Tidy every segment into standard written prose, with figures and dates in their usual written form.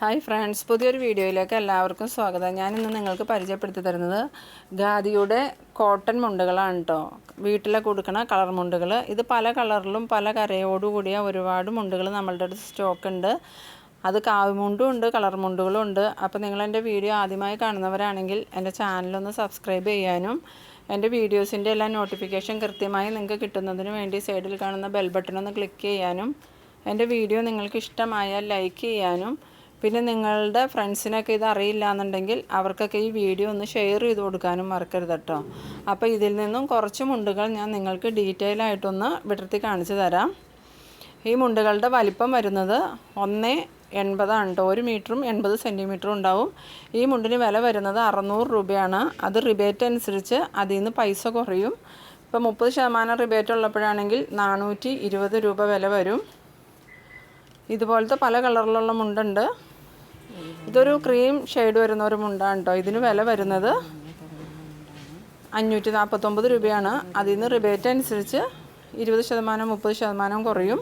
Hi friends, പുതിയൊരു വീഡിയോയിലേക്ക് എല്ലാവർക്കും സ്വാഗതം. ഞാനിന്ന് നിങ്ങൾക്ക് പരിചയപ്പെടുത്തി തരുന്നത് ഖാദിയുടെ കോട്ടൺ മുണ്ടുകളാണ് കേട്ടോ. വീട്ടിലൊക്കെ കൊടുക്കണ കളർ മുണ്ടുകൾ. ഇത് പല കളറിലും പല കരയോടുകൂടിയ ഒരുപാട് മുണ്ടുകൾ നമ്മളുടെ അടുത്ത് സ്റ്റോക്ക് ഉണ്ട്. അത് കാവ് മുണ്ടും ഉണ്ട്, കളർ മുണ്ടുകളും ഉണ്ട്. അപ്പോൾ നിങ്ങളെൻ്റെ വീഡിയോ ആദ്യമായി കാണുന്നവരാണെങ്കിൽ എൻ്റെ ചാനലൊന്ന് സബ്സ്ക്രൈബ് ചെയ്യാനും എൻ്റെ വീഡിയോസിൻ്റെ എല്ലാ നോട്ടിഫിക്കേഷൻ കൃത്യമായി നിങ്ങൾക്ക് കിട്ടുന്നതിന് വേണ്ടി സൈഡിൽ കാണുന്ന ബെൽ ബട്ടൺ ഒന്ന് ക്ലിക്ക് ചെയ്യാനും എൻ്റെ വീഡിയോ നിങ്ങൾക്ക് ഇഷ്ടമായാൽ ലൈക്ക് ചെയ്യാനും പിന്നെ നിങ്ങളുടെ ഫ്രണ്ട്സിനൊക്കെ ഇത് അറിയില്ല എന്നുണ്ടെങ്കിൽ അവർക്കൊക്കെ ഈ വീഡിയോ ഒന്ന് ഷെയർ ചെയ്ത് കൊടുക്കാനും മറക്കരുത് കേട്ടോ. അപ്പോൾ ഇതിൽ നിന്നും കുറച്ച് മുണ്ടുകൾ ഞാൻ നിങ്ങൾക്ക് ഡീറ്റെയിൽ ആയിട്ടൊന്ന് വിടർത്തി കാണിച്ചു തരാം. ഈ മുണ്ടുകളുടെ വലിപ്പം വരുന്നത് 1,80 കേട്ടോ. 1 മീറ്ററും 80 സെൻറ്റിമീറ്ററും ഉണ്ടാവും. ഈ മുണ്ടിന് വില വരുന്നത് 600 രൂപയാണ്. അത് റിബേറ്റ് അനുസരിച്ച് അതിൽ നിന്ന് പൈസ കുറയും. ഇപ്പോൾ 30% റിബേറ്റ് ഉള്ളപ്പോഴാണെങ്കിൽ 420 രൂപ വില വരും. ഇതുപോലത്തെ പല കളറിലുള്ള മുണ്ടുണ്ട്. ഇതൊരു ക്രീം ഷെയ്ഡ് വരുന്ന ഒരു മുണ്ടാണ് കേട്ടോ. ഇതിന് വില വരുന്നത് 549 രൂപയാണ്. അതിൽ നിന്ന് റിബേറ്റ് അനുസരിച്ച് 20% 30% കുറയും.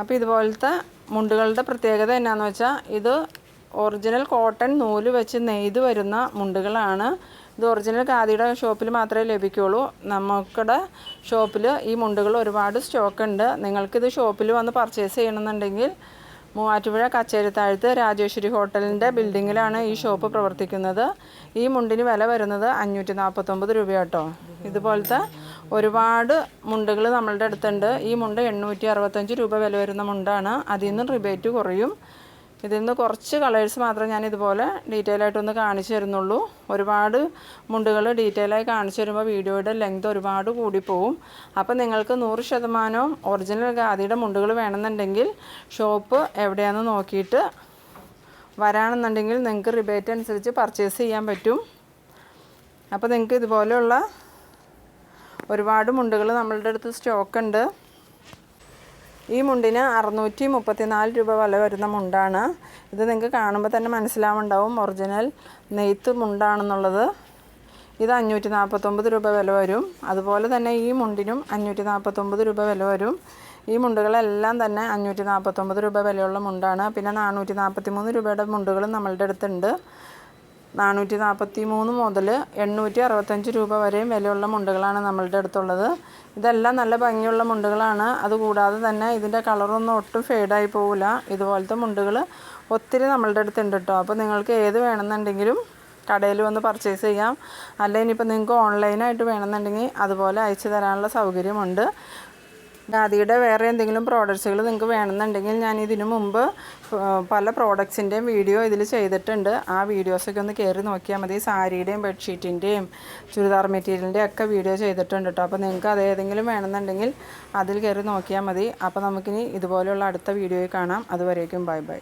അപ്പോൾ ഇതുപോലത്തെ മുണ്ടുകളുടെ പ്രത്യേകത എന്നാന്ന് വെച്ചാൽ ഇത് ഒറിജിനൽ കോട്ടൺ നൂല് വെച്ച് നെയ്ത് വരുന്ന മുണ്ടുകളാണ്. ഇത് ഒറിജിനൽ ഖാദിയുടെ ഷോപ്പിൽ മാത്രമേ ലഭിക്കുകയുള്ളൂ. നമുക്കിടെ ഷോപ്പിൽ ഈ മുണ്ടുകൾ ഒരുപാട് സ്റ്റോക്ക് ഉണ്ട്. നിങ്ങൾക്കിത് ഷോപ്പിൽ വന്ന് പർച്ചേസ് ചെയ്യണമെന്നുണ്ടെങ്കിൽ മൂവാറ്റുപുഴ കച്ചേരിത്താഴത്ത് രാജേശ്വരി ഹോട്ടലിൻ്റെ ബിൽഡിങ്ങിലാണ് ഈ ഷോപ്പ് പ്രവർത്തിക്കുന്നത്. ഈ മുണ്ടിന് വില വരുന്നത് 549 രൂപ കേട്ടോ. ഇതുപോലത്തെ ഒരുപാട് മുണ്ടുകൾ നമ്മളുടെ അടുത്തുണ്ട്. ഈ മുണ്ട് 865 രൂപ വില വരുന്ന മുണ്ടാണ്. അതിൽ നിന്ന് റിബേറ്റ് കുറയും. ഇതിൽ നിന്ന് കുറച്ച് കളേഴ്സ് മാത്രമേ ഞാൻ ഇതുപോലെ ഡീറ്റെയിൽ ആയിട്ടൊന്ന് കാണിച്ചു തരുന്നുള്ളൂ. ഒരുപാട് മുണ്ടുകൾ ഡീറ്റെയിലായി കാണിച്ചു തരുമ്പോൾ വീഡിയോയുടെ ലെങ്ത് ഒരുപാട് കൂടിപ്പോവും. അപ്പോൾ നിങ്ങൾക്ക് 100% ഒറിജിനൽ ഖാദിയുടെ മുണ്ടുകൾ വേണമെന്നുണ്ടെങ്കിൽ ഷോപ്പ് എവിടെയാണെന്ന് നോക്കിയിട്ട് വരാണെന്നുണ്ടെങ്കിൽ നിങ്ങൾക്ക് റിബേറ്റ് അനുസരിച്ച് പർച്ചേസ് ചെയ്യാൻ പറ്റും. അപ്പോൾ നിങ്ങൾക്ക് ഇതുപോലെയുള്ള ഒരുപാട് മുണ്ടുകൾ നമ്മളുടെ അടുത്ത് സ്റ്റോക്ക് ഉണ്ട്. ഈ മുണ്ടിന് 634 രൂപ വില വരുന്ന മുണ്ടാണ്. ഇത് നിങ്ങൾക്ക് കാണുമ്പോൾ തന്നെ മനസ്സിലാവുണ്ടാവും ഒറിജിനൽ നെയ്ത്ത് മുണ്ടാണെന്നുള്ളത്. ഇത് 549 രൂപ വില വരും. അതുപോലെ തന്നെ ഈ മുണ്ടിനും 549 രൂപ വില വരും. ഈ മുണ്ടുകളെല്ലാം തന്നെ 549 രൂപ വിലയുള്ള മുണ്ടാണ്. പിന്നെ 443 രൂപയുടെ മുണ്ടുകളും നമ്മളുടെ അടുത്തുണ്ട്. 443 മുതൽ 865 രൂപ വരെയും വിലയുള്ള മുണ്ടുകളാണ് നമ്മളുടെ അടുത്തുള്ളത്. ഇതെല്ലാം നല്ല ഭംഗിയുള്ള മുണ്ടുകളാണ്. അതുകൂടാതെ തന്നെ ഇതിൻ്റെ കളറൊന്നും ഒട്ടും ഫെയ്ഡായി പോവില്ല. ഇതുപോലത്തെ മുണ്ടുകൾ ഒത്തിരി നമ്മളുടെ അടുത്തുണ്ട് കേട്ടോ. അപ്പോൾ നിങ്ങൾക്ക് ഏത് വേണമെന്നുണ്ടെങ്കിലും കടയിൽ വന്ന് പർച്ചേസ് ചെയ്യാം. അല്ലെങ്കിൽ ഇനിയിപ്പോൾ നിങ്ങൾക്ക് ഓൺലൈനായിട്ട് വേണമെന്നുണ്ടെങ്കിൽ അതുപോലെ അയച്ചു തരാനുള്ള സൗകര്യമുണ്ട്. ഖാദിയുടെ വേറെ എന്തെങ്കിലും പ്രോഡക്ട്സുകൾ നിങ്ങൾക്ക് വേണമെന്നുണ്ടെങ്കിൽ ഞാൻ ഇതിനു മുമ്പ് പല പ്രോഡക്ട്സിൻ്റെയും വീഡിയോ ഇതിൽ ചെയ്തിട്ടുണ്ട്. ആ വീഡിയോസൊക്കെ ഒന്ന് കയറി നോക്കിയാൽ മതി. സാരിയുടെയും ബെഡ്ഷീറ്റിൻ്റെയും ചുരിദാർ മെറ്റീരിയലിൻ്റെ ഒക്കെ വീഡിയോ ചെയ്തിട്ടുണ്ട് കേട്ടോ. അപ്പോൾ നിങ്ങൾക്ക് അതേതെങ്കിലും വേണമെന്നുണ്ടെങ്കിൽ അതിൽ കയറി നോക്കിയാൽ മതി. അപ്പോൾ നമുക്കിനി ഇതുപോലെയുള്ള അടുത്ത വീഡിയോയിൽ കാണാം. അതുവരേക്കും ബൈ ബൈ.